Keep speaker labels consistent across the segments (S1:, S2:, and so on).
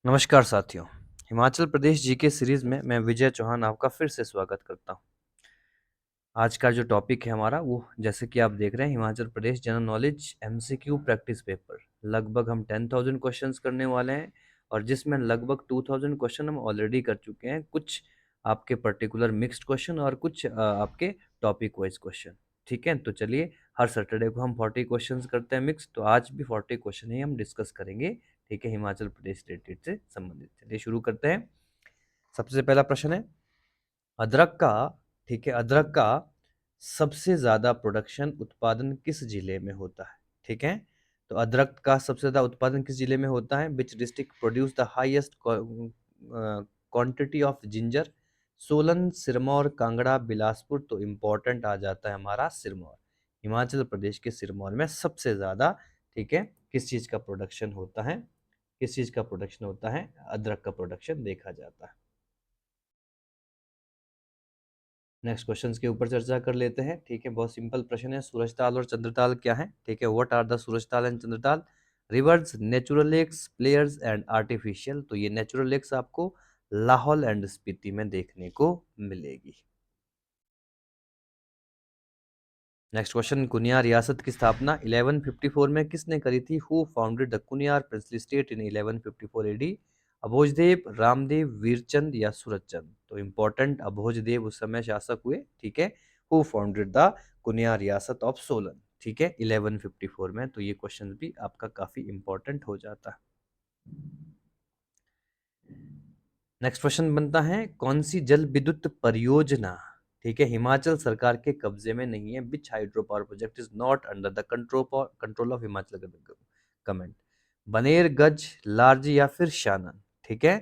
S1: नमस्कार साथियों। Himachal Pradesh GK series में मैं विजय चौहान आपका फिर से स्वागत करता हूं। आज का जो टॉपिक है हमारा वो जैसे कि आप देख रहे हैं Himachal Pradesh general knowledge MCQ practice paper. लगभग हम 10,000 क्वेश्चंस करने वाले हैं और जिसमें लगभग 2,000 क्वेश्चन हम ऑलरेडी कर चुके हैं। कुछ आपके पर्टिकुलर मिक्स्ड क्वेश्चन और कुछ आपके टॉपिक वाइज क्वेश्चन। ठीक है, तो चलिए हर सैटरडे को हम 40 क्वेश्चंस करते हैं मिक्स, तो आज भी 40 क्वेश्चन ही हम डिस्कस करेंगे। ठीक है, हिमाचल प्रदेश रिलेटेड से संबंधित। चलिए शुरू करते हैं। सबसे पहला प्रश्न है अदरक का। ठीक है, अदरक का सबसे ज्यादा प्रोडक्शन उत्पादन किस जिले में होता है? ठीक है, तो अदरक का सबसे ज्यादा उत्पादन किस जिले में होता है? Which district produce the highest quantity of ginger? Solan, Sirmaur, Kangra, Bilaspur. तो इंपॉर्टेंट आ जाता है हमारा सिरमौर। हिमाचल प्रदेश के सिरमौर में सबसे ज्यादा, ठीक है, किस चीज का प्रोडक्शन होता है? किस चीज का प्रोडक्शन होता है? अदरक का प्रोडक्शन देखा जाता है। नेक्स्ट क्वेश्चंस के ऊपर चर्चा कर लेते हैं। ठीक है, बहुत सिंपल प्रश्न है। सूरजताल और चंद्रताल क्या है? ठीक है, what are the Surajtal and Chandratal? Rivers, natural lakes, players and artificial. तो ये नेचुरल लेक्स आपको लाहौल एंड स्पीति में देखने को मिलेगी। नेक्स्ट क्वेश्चन, कुनियार रियासत की स्थापना 1154 में किसने करी थी? Who founded the Kunihar princely state in 1154 AD? Abhojdev, Ramdev, Virchand या सूरजचंद? तो इंपॉर्टेंट, अभोजदेव उस समय शासक हुए। ठीक है, हु फाउंडेड द कुनियार रियासत ऑफ सोलन? ठीक है, 1154 में। तो ये क्वेश्चन भी आपका काफी इंपॉर्टेंट हो जाता है। नेक्स्ट क्वेश्चन बनता है कौन सी जल विद्युत परियोजना, ठीक है, हिमाचल सरकार के कब्जे में नहीं है? Which hydro power project is not under the control of Himachal government? Baner, Gaj, Larji या फिर शानन? ठीक है,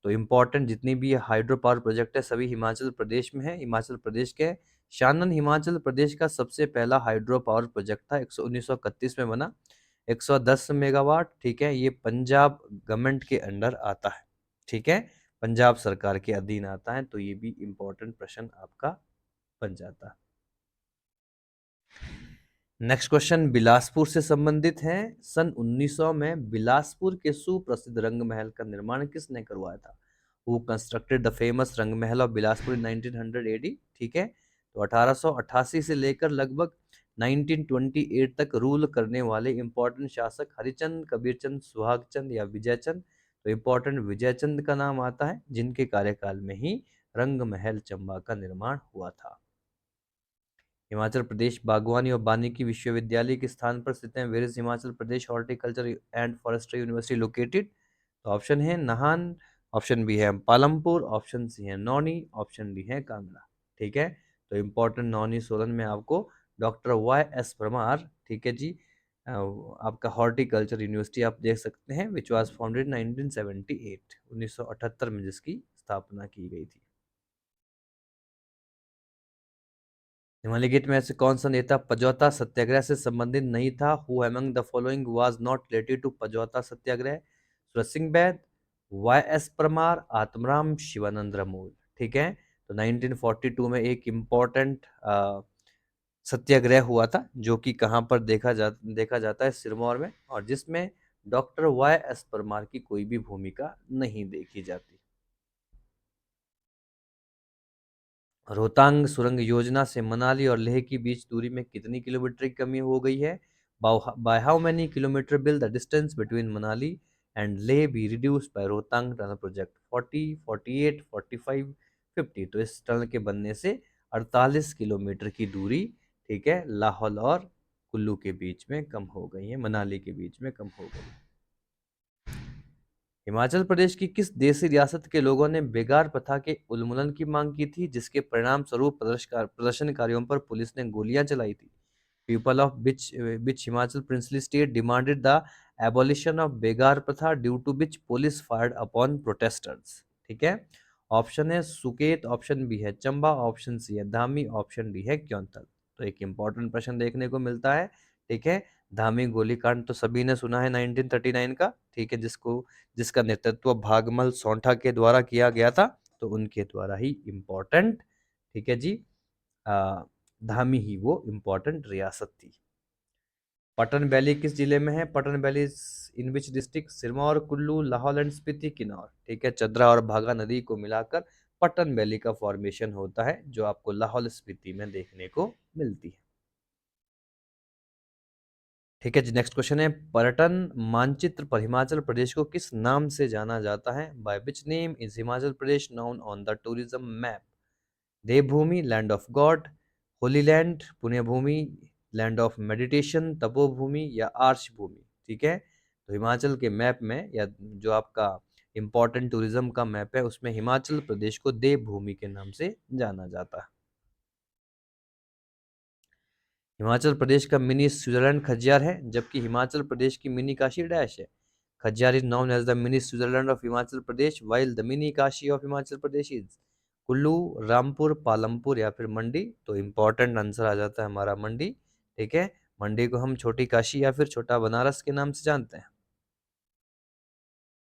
S1: तो इंपॉर्टेंट जितनी भी हाइड्रो पावर प्रोजेक्ट है सभी हिमाचल प्रदेश में है। हिमाचल प्रदेश के शानन हिमाचल प्रदेश का सबसे पहला हाइड्रो पावर प्रोजेक्ट था, 1931 में बना, 110 मेगावाट। ठीक है, ये पंजाब गवर्नमेंट के अंडर आता है। ठीक है, पंजाब सरकार के अधीन आता है। तो ये भी इंपॉर्टेंट प्रश्न आपका बन जाता है। नेक्स्ट क्वेश्चन बिलासपुर से संबंधित है। सन 1900 में बिलासपुर के सुप्रसिद्ध रंग महल का निर्माण किसने करवाया था? वो कंस्ट्रक्टेड द फेमस रंग महल ऑफ बिलासपुर इन 1900 एडी? ठीक है, तो 1888 से लेकर लगभग 1928 तक रूल करने वाले इंपॉर्टेंट शासक हरिचंद, कबीरचंद, सुहागचंद या विजयचंद? तो इंपॉर्टेंट विजयचंद का नाम आता है, जिनके कार्यकाल में ही रंग महल चंबा का निर्माण हुआ था। हिमाचल प्रदेश बागवानी और वानिकी विश्वविद्यालय के स्थान पर स्थित है? Where is Himachal Pradesh horticulture and forestry university located? तो ऑप्शन है नाहन, ऑप्शन बी है पालमपुर, ऑप्शन सी है नौनी, ऑप्शन डी है कांगड़ा। ठीक है, तो इंपॉर्टेंट नौनी सोलन में आपको डॉक्टर वाई एस परमार, ठीक है जी, आपका हॉर्टिकल्चर यूनिवर्सिटी आप देख सकते हैं, विच वाज फाउंडेड 1978, 1978 में जिसकी स्थापना की गई थी। निम्नलिखित में से कौन सा नेता पजौता सत्याग्रह से संबंधित नहीं था? Who among the following was not related to Pajhota satyagraha? Suraj Singh Baid, Y S Parmar, Atmaram, Shivanand Mool? ठीक है, तो 1942 में एक इम्पोर्टेंट सत्याग्रह हुआ था जो कि कहाँ पर देखा जाता है? सिरमौर में, और जिसमें डॉक्टर वाई एस परमार की कोई भी भूमिका नहीं देखी जाती। रोहतांग सुरंग योजना से मनाली और लेह के बीच दूरी में कितनी किलोमीटर की कमी हो गई है? By how many kilometre will the distance between Manali and Leh be reduced by Rohtang tunnel project? 40, 48, 45, 50? तो इस टनल के बनने से 48 किलोमीटर की दूरी, ठीक है, लाहौल और कुल्लू के बीच में कम हो गई है, मनाली के बीच में कम हो गई। हिमाचल प्रदेश की किस देशी रियासत के लोगों ने बेगार प्रथा के उन्मूलन की मांग की थी, जिसके परिणाम स्वरूप प्रदर्शनकारियों पर पुलिस ने गोलियां चलाई थी? People of which Himachal princely state demanded the abolition of begar pratha due to which police fired upon protesters? ठीक है, ऑप्शन है सुकेत, ऑप्शन बी है चंबा, ऑप्शन सी है धामी, ऑप्शन डी है क्योंतल? तो एक इंपॉर्टेंट प्रश्न देखने को मिलता है। ठीक है, धामी गोलीकांड तो सभी ने सुना है 1939 का, ठीक है, जिसका नेतृत्व भागमल सोंठा के द्वारा किया गया था, तो उनके द्वारा ही इम्पोर्टेंट, ठीक है जी, धामी ही वो इम्पोर्टेंट रियासत थी। पटन वैली किस जिले में है? Patan valley in which district? Sirmaur, Kullu, Lahaul and Spiti, Kinnaur. ठीक है, चदरा और भागा नदी को मिलाकर पटन वैली का फॉर्मेशन होता है, जो आपको लाहौल स्पीति में देखने को मिलती है। ठीक है जी, नेक्स्ट क्वेश्चन है, पर्यटन मानचित्र पर हिमाचल प्रदेश को किस नाम से जाना जाता है? By which name is Himachal Pradesh known on the tourism map? Devbhoomi, land of god, holy land, Punya Bhoomi, land of meditation, Tapobhoomi, या आर्ष भूमि। ठीक है, तो हिमाचल के मैप में, या जो आपका इंपॉर्टेंट टूरिज्म का मैप है, उसमें हिमाचल प्रदेश को देवभूमि के नाम से जाना जाता है। हिमाचल प्रदेश का मिनी स्विट्जरलैंड खज्जियार है, जबकि हिमाचल प्रदेश की मिनी काशी डैश है। Khajjiar is known as the mini Switzerland of Himachal Pradesh, while the mini Kashi of Himachal Pradesh is Kullu, Rampur, Palampur, या फिर मंडी। तो इंपॉर्टेंट आंसर आ जाता है हमारा मंडी। ठीक है, मंडी को हम छोटी काशी या फिर छोटा बनारस के नाम से जानते हैं।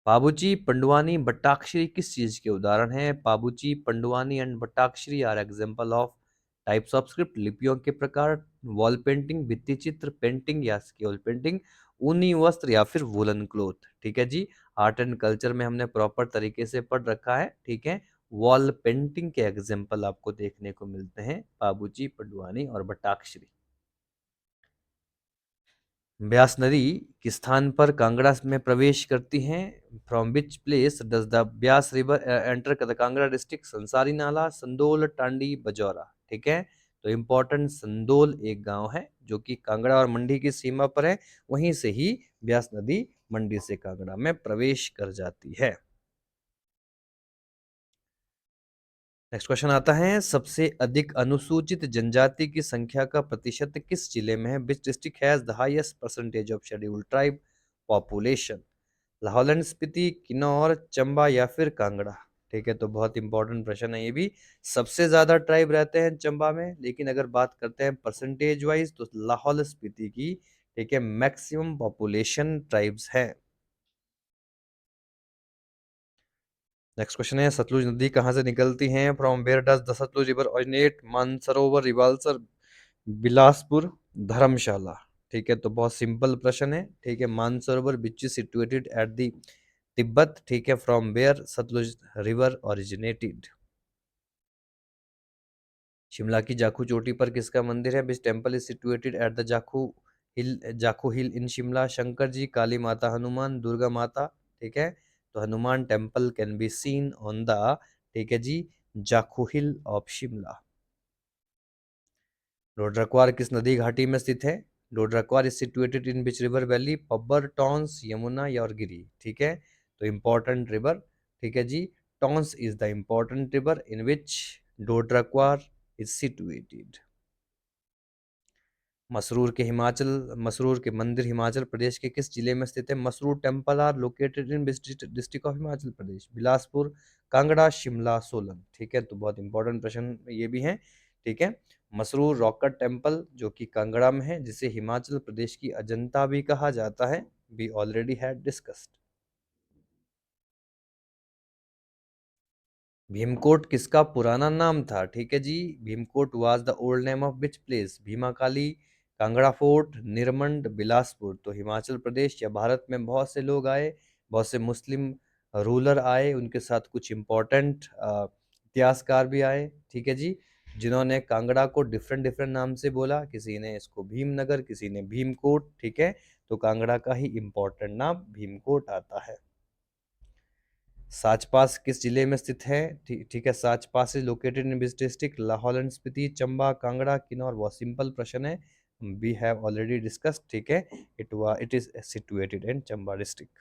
S1: पाबूची, पंडुआनी, बट्टाक्षरी किस चीज के उदाहरण हैं? Pabuchi, Panduani and Battakshari are example of types of script, लिपियों के प्रकार, वॉल पेंटिंग, भित्ति चित्र, पेंटिंग या स्केल पेंटिंग, ऊनी वस्त्र या फिर वुलन क्लोथ। ठीक है जी, आर्ट एंड कल्चर में हमने प्रॉपर तरीके से पढ़ रखा है। ठीक है, वॉल पेंटिंग के एग्जाम्पल आपको देखने को मिलते हैं पाबूची, पंडुआनी और बट्टाक्षरी। ब्यास नदी किस स्थान पर कांगड़ा में प्रवेश करती हैं? From which place does the Beas river enter the Kangra district? संसारी नाला, संदोल, टांडी, बजौरा। ठीक है, तो इंपॉर्टेंट संदोल एक गांव है जो कि कांगड़ा और मंडी की सीमा पर है, वहीं से ही ब्यास नदी मंडी से कांगड़ा में प्रवेश कर जाती है। नेक्स्ट क्वेश्चन आता है, सबसे अधिक अनुसूचित जनजाति की संख्या का प्रतिशत किस जिले में है? Which district has the highest percentage of scheduled tribe population? Lahaul and Spiti, Kinnaur, Chamba या फिर कांगड़ा? ठीक है, तो बहुत इंपॉर्टेंट प्रश्न है ये भी। सबसे ज्यादा ट्राइब रहते हैं चंबा में, लेकिन अगर बात करते हैं परसेंटेज वाइज तो लाहौल स्पीति की, ठीक है, मैक्सिमम पॉपुलेशन ट्राइब्स है। नेक्स्ट क्वेश्चन है, सतलुज नदी कहाँ से निकलती है? From where does the Sutlej river originate? Mansarovar, Rewalsar, Bilaspur, Dharamshala. ठीक है, तो बहुत सिंपल प्रश्न है। ठीक है, Mansarovar which is situated at the Tibet. ठीक है, from where Sutlej river originated? Shimla की जाखू चोटी पर किसका मंदिर है? Which temple is situated at the Jakhu hill in Shimla? Shankar ji, Kali Mata, Hanuman, Durga Mata. ठीक है, तो Hanuman temple can be seen on the, ठीक है जी, जाखू हिल ऑफ शिमला। लोड्रक्वार किस नदी घाटी में स्थित है? लोड्रक्वार is situated in which river valley? Pabbar, Tons, Yamuna या और गिरी? ठीक है, तो इंपॉर्टेंट रिवर, ठीक है जी, Tons is the important river in which लोड्रक्वार इज सिचुएटेड। मसरूर के मंदिर हिमाचल प्रदेश के किस जिले में स्थित है? Masroor temple are located in district of Himachal Pradesh? Bilaspur, Kangra, Shimla, Solan? ठीक है, तो बहुत इंपॉर्टेंट प्रश्न ये भी है। ठीक है, मसरूर रॉकट टेम्पल जो कि कांगड़ा में है, जिसे हिमाचल प्रदेश की अजंता भी कहा जाता है, we already had discussed. Bhimkot किसका पुराना नाम था? ठीक है जी, Bhimkot was the old name of which place? Bhimakali, Kangra fort, Nirmand, Bilaspur? तो हिमाचल प्रदेश या भारत में बहुत से लोग आए, बहुत से मुस्लिम रूलर आए, उनके साथ कुछ इंपॉर्टेंट इतिहासकार भी आए। ठीक है जी, जिन्होंने कांगड़ा को डिफरेंट डिफरेंट नाम से बोला, किसी ने इसको भीमनगर, किसी ने भीमकोट। ठीक है, तो कांगड़ा का ही इंपॉर्टेंट नाम भीमकोट आता है। साचपास किस जिले में स्थित है? ठीक है, Sach Pass is located in which district? Lahaul and Spiti, Chamba, Kangra, Kinnaur? बहुत सिंपल प्रश्न है, वी हैव ऑलरेडी डिस्कस्ड। ठीक है, it is situated in Chamba district.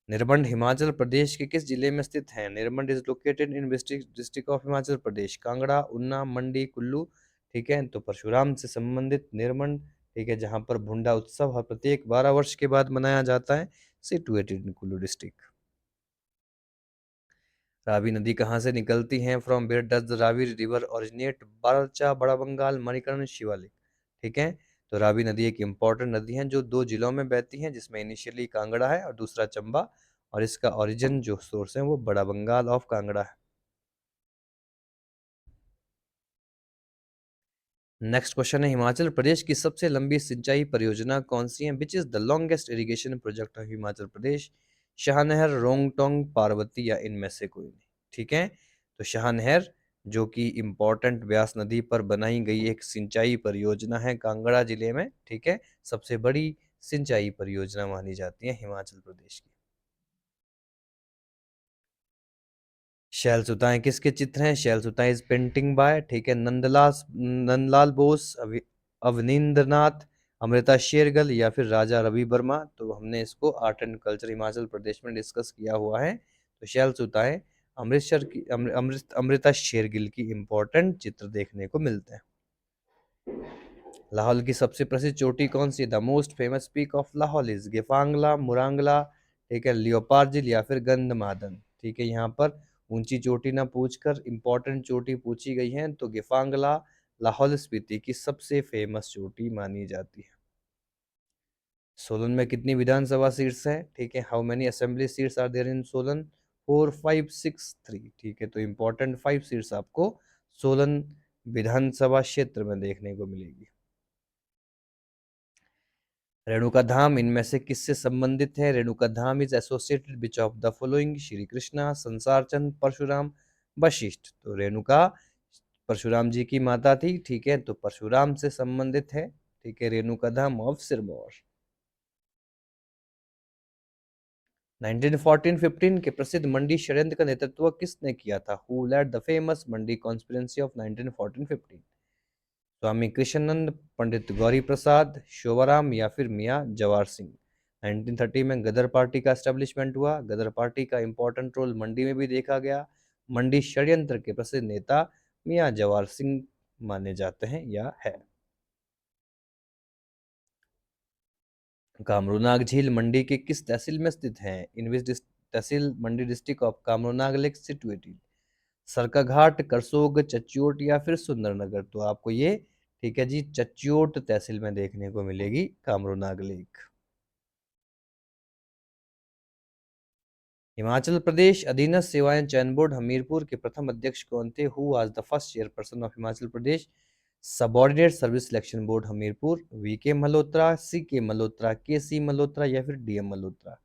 S1: Nirmand Himachal Pradesh के किस जिले में स्थित है? Nirmand is located in district of Himachal Pradesh? Kangra, Una, Mandi, Kullu? ठीक है, तो परशुराम से संबंधित निरमंड, ठीक है, जहां पर भुंडा उत्सव हर प्रत्येक 12 वर्ष के बाद मनाया जाता है, situated in Kullu district. Ravi नदी कहाँ से निकलती है? From where does the Ravi river originate? Barcha, Bara Bengal, Manikaran, Shivalik? ठीक है, तो रावी नदी एक इंपॉर्टेंट नदी है जो दो जिलों में बहती है, जिसमें इनिशियली कांगड़ा है और दूसरा चंबा, और इसका ओरिजिन जो सोर्स है वो बड़ा बंगाल ऑफ कांगड़ा है। नेक्स्ट क्वेश्चन है, हिमाचल प्रदेश की सबसे लंबी सिंचाई परियोजना कौन सी है? Which is the longest irrigation project of Himachal Pradesh? Shahnehar, Rongtong, Parvati या इनमें से कोई नहीं? ठीक है, तो शाहनहर जो कि इम्पोर्टेंट ब्यास नदी पर बनाई गई एक सिंचाई परियोजना है कांगड़ा जिले में, ठीक है, सबसे बड़ी सिंचाई परियोजना मानी जाती है हिमाचल प्रदेश की। शैलसुताएं किसके चित्र हैं? शैलसुताएं इज पेंटिंग बाय, ठीक है, नंदलाल बोस, अवनींद्रनाथ, अमृता शेरगिल या फिर राजा रवि वर्मा। तो हमने इसको art and culture Himachal Pradesh में डिस्कस किया हुआ है। तो शैलसुताएं अमृतसर की अमृता शेरगिल की इंपॉर्टेंट चित्र देखने को मिलते हैं। लाहौल की सबसे प्रसिद्ध चोटी कौन सी? The most famous peak of Lahaul is Gephangla, Murangla, ठीक है, लियोपार्जिल या फिर गंधमादन। ठीक है, यहाँ पर ऊंची चोटी ना पूछकर इंपॉर्टेंट चोटी पूछी गई है, तो गेफांगला लाहौल स्पीति की सबसे फेमस चोटी मानी जाती है। सोलन में कितनी विधानसभा सीट्स हैं? ठीक है, how many assembly seats are there in Solan? 4, 5, 6, 3। ठीक है, तो इंपॉर्टेंट 5 सीट्स आपको सोलन विधानसभा क्षेत्र में देखने को मिलेगी। रेणुका धाम इनमें से किससे संबंधित है? Renuka Dham is associated which of the following? Shri Krishna, Sansar Chand, Parshuram, Vashishtha. तो रेणुका परशुराम जी की माता थी, ठीक है, तो परशुराम से संबंधित है, ठीक है, रेणुका धाम ऑफ सिरमौर। 1914-15 के प्रसिद्ध मंडी षड्यंत्र का नेतृत्व किसने किया था? Who led the famous Mandi conspiracy of 1914-15? Swami Krishnanand, Pandit Gauri Prasad, Shobharam या फिर मियाँ जवाहर सिंह। 1930 में गदर पार्टी का एस्टेब्लिशमेंट हुआ। गदर पार्टी का इंपॉर्टेंट रोल मंडी में भी देखा गया। मंडी षड्यंत्र के प्रसिद्ध नेता मियाँ जवाहर सिंह माने जाते हैं या है। कामरूनाग झील मंडी के किस तहसील में स्थित है? In which tehsil Mandi district of Kamrunag lake situated? Sarkaghat, Karsog, Chachyot या फिर सुंदरनगर? तो आपको ये, ठीक है जी, चच्योट तहसील में देखने को मिलेगी कामरूनाग लेक। हिमाचल प्रदेश अधीनस्थ सेवाएं चयन बोर्ड हमीरपुर के प्रथम अध्यक्ष कौन थे? Who was the first chairperson of Himachal Pradesh subordinate service selection board Hamirpur? V K Malhotra, सी के मल्होत्रा, के सी मल्होत्रा या फिर डी एम मल्होत्रा?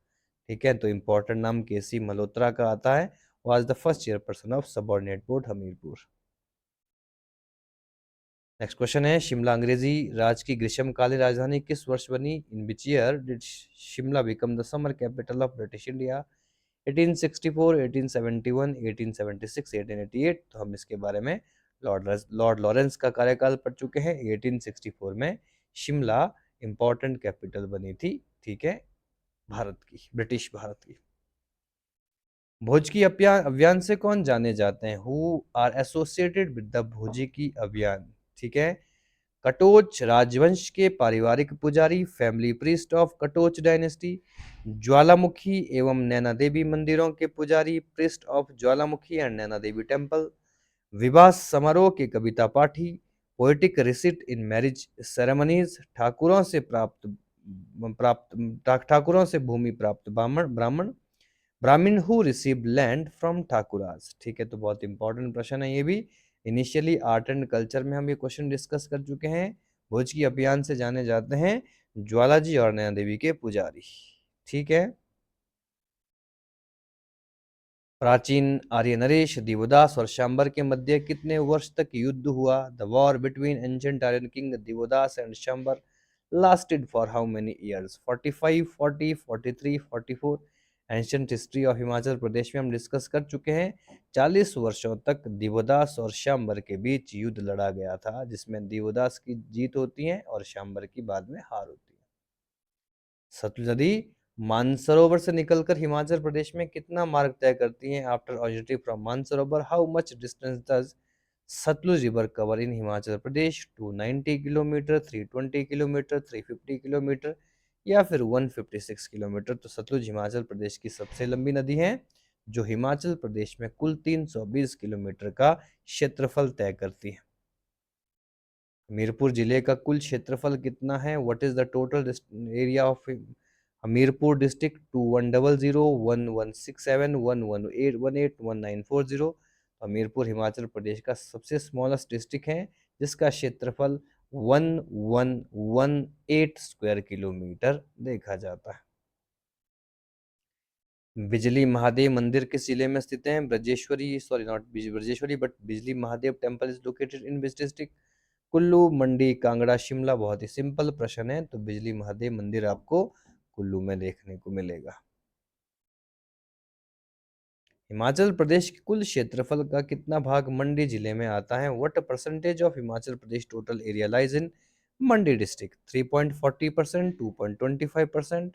S1: ठीक है, तो इंपॉर्टेंट नाम के सी मल्होत्रा का आता है। Was the first chairperson of subordinate board Hamirpur. Next question है, शिमला अंग्रेजी राज की ग्रीष्मकालीन राजधानी किस वर्ष बनी? In which year did Shimla become the summer capital of British India? 1864, 1871, 1876, 1888? तो हम इसके बारे में लॉर्ड लॉरेंस का कार्यकाल पढ़ चुके हैं। 1864 में शिमला इंपॉर्टेंट कैपिटल बनी थी, ठीक है, भारत की, ब्रिटिश भारत की। भोज की अभियान से कौन जाने जाते हैं? Who are associated with the Bhoji की अभियान? ठीक है, कटोच राजवंश के पारिवारिक पुजारी, family priest of Katoch dynasty, Jwalamukhi एवं नैना देवी मंदिरों के पुजारी, priest of Jwalamukhi and Naina Devi temple, विवाह समारोह के कविता पाठी, poetic recite in marriage ceremonies, ठाकुरों से ठाकुरों से भूमि प्राप्त ब्राह्मण ब्राह्मण Brahmin who receive land from Thakuras? ठीक है, तो बहुत इंपॉर्टेंट प्रश्न है ये भी। इनिशियली आर्ट एंड कल्चर में हम ये क्वेश्चन डिस्कस कर चुके हैं। भोज की अभियान से जाने जाते हैं ज्वाला जी और नैना देवी के पुजारी, ठीक है। प्राचीन आर्य नरेश, दिवोदास और शांबर के मध्य कितने वर्ष तक युद्ध हुआ? The war between ancient Aryan king Divodas and Shambar lasted for how many years? 45, 40, 43, 44? Ancient history of Himachal Pradesh में हम डिस्कस कर चुके हैं। 40 वर्षों तक दिवोदास और शांबर के बीच युद्ध लड़ा गया था, जिसमें दिवोदास की जीत होती है और शांबर की बाद में हार होती है। सतलुज नदी मानसरोवर से निकलकर हिमाचल प्रदेश में कितना मार्ग तय करती है? After originating from Mansarovar, how much distance does Sutlej river cover in Himachal Pradesh? 290 kilometre, 320 kilometre, 350 kilometre या फिर 156 किलोमीटर? तो सतलुज हिमाचल प्रदेश की सबसे लंबी नदी है, जो हिमाचल प्रदेश में कुल 320 किलोमीटर का क्षेत्रफल तय करती है। हमीरपुर जिले का कुल क्षेत्रफल कितना है? What is the total area of Hamirpur district? 2100 1167 1181 1940। Hamirpur Himachal Pradesh का सबसे स्मॉलेस्ट डिस्ट्रिक्ट है, जिसका क्षेत्रफल 1118 स्क्वायर किलोमीटर देखा जाता है। बिजली महादेव मंदिर किस जिले में स्थित है? Brajeshwari, sorry not Brajeshwari but Bijli Mahadev temple is located in which district? Kullu, Mandi, Kangra, Shimla. बहुत ही सिंपल प्रश्न है, तो बिजली महादेव मंदिर आपको कुल्लू में देखने को मिलेगा। हिमाचल प्रदेश के कुल क्षेत्रफल का कितना भाग मंडी जिले में आता है? What percentage of Himachal Pradesh total area lies in Mandi district? 3.40%, 2.25%,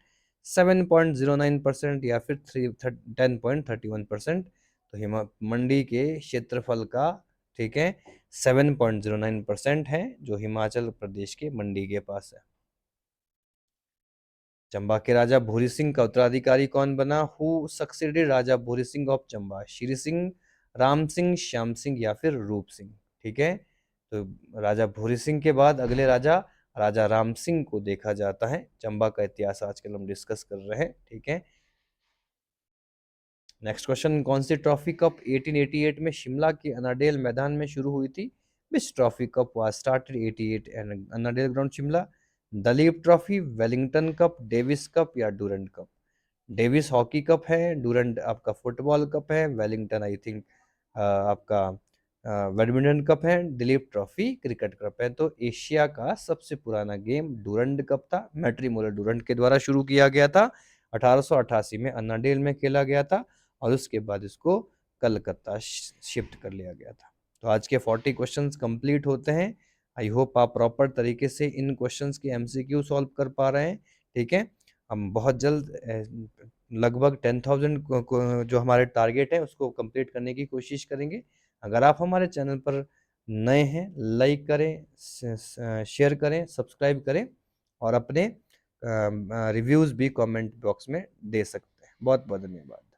S1: 7.09% या फिर 10.31%? तो मंडी के क्षेत्रफल का, ठीक है, 7.09% है जो हिमाचल प्रदेश के मंडी के पास है। चंबा के राजा भूरी सिंह का उत्तराधिकारी कौन बना? Who succeeded Raja Bhuri Singh of Chamba? Shri Singh, Ram Singh, Shyam Singh या फिर रूप सिंह? ठीक है, तो राजा भूरी सिंह के बाद अगले राजा राजा राम सिंह को देखा जाता है। चंबा का इतिहास आजकल हम डिस्कस कर रहे हैं, ठीक है। नेक्स्ट क्वेश्चन, कौन सी ट्रॉफी कप 1888 में शिमला के अनाडेल मैदान में शुरू हुई थी? Which trophy cup was started 88 and Annandale ground Shimla? Duleep trophy, Wellington cup, Davis cup या Durand cup? Davis hockey cup है, डूरंड आपका फुटबॉल कप है, वेलिंगटन आई थिंक आपका बैडमिंटन कप है, दिलीप ट्रॉफी क्रिकेट कप है। तो एशिया का सबसे पुराना गेम डूरंड कप था, मैट्रिमोनियल डूरंड के द्वारा शुरू किया गया था। 1888 में अन्नाडेल में खेला गया था और उसके बाद इसको कलकत्ता शिफ्ट कर लिया गया था। तो आज के 40 क्वेश्चंस कंप्लीट होते हैं। आई होप आप प्रॉपर तरीके से इन क्वेश्चंस के एमसीक्यू सॉल्व कर पा रहे हैं, ठीक है। हम बहुत जल्द लगभग 10,000 जो हमारे टारगेट है उसको कंप्लीट करने की कोशिश करेंगे। अगर आप हमारे चैनल पर नए हैं, लाइक करें, शेयर करें, सब्सक्राइब करें और अपने रिव्यूज़ भी कमेंट बॉक्स में दे सकते हैं। बहुत बहुत धन्यवाद।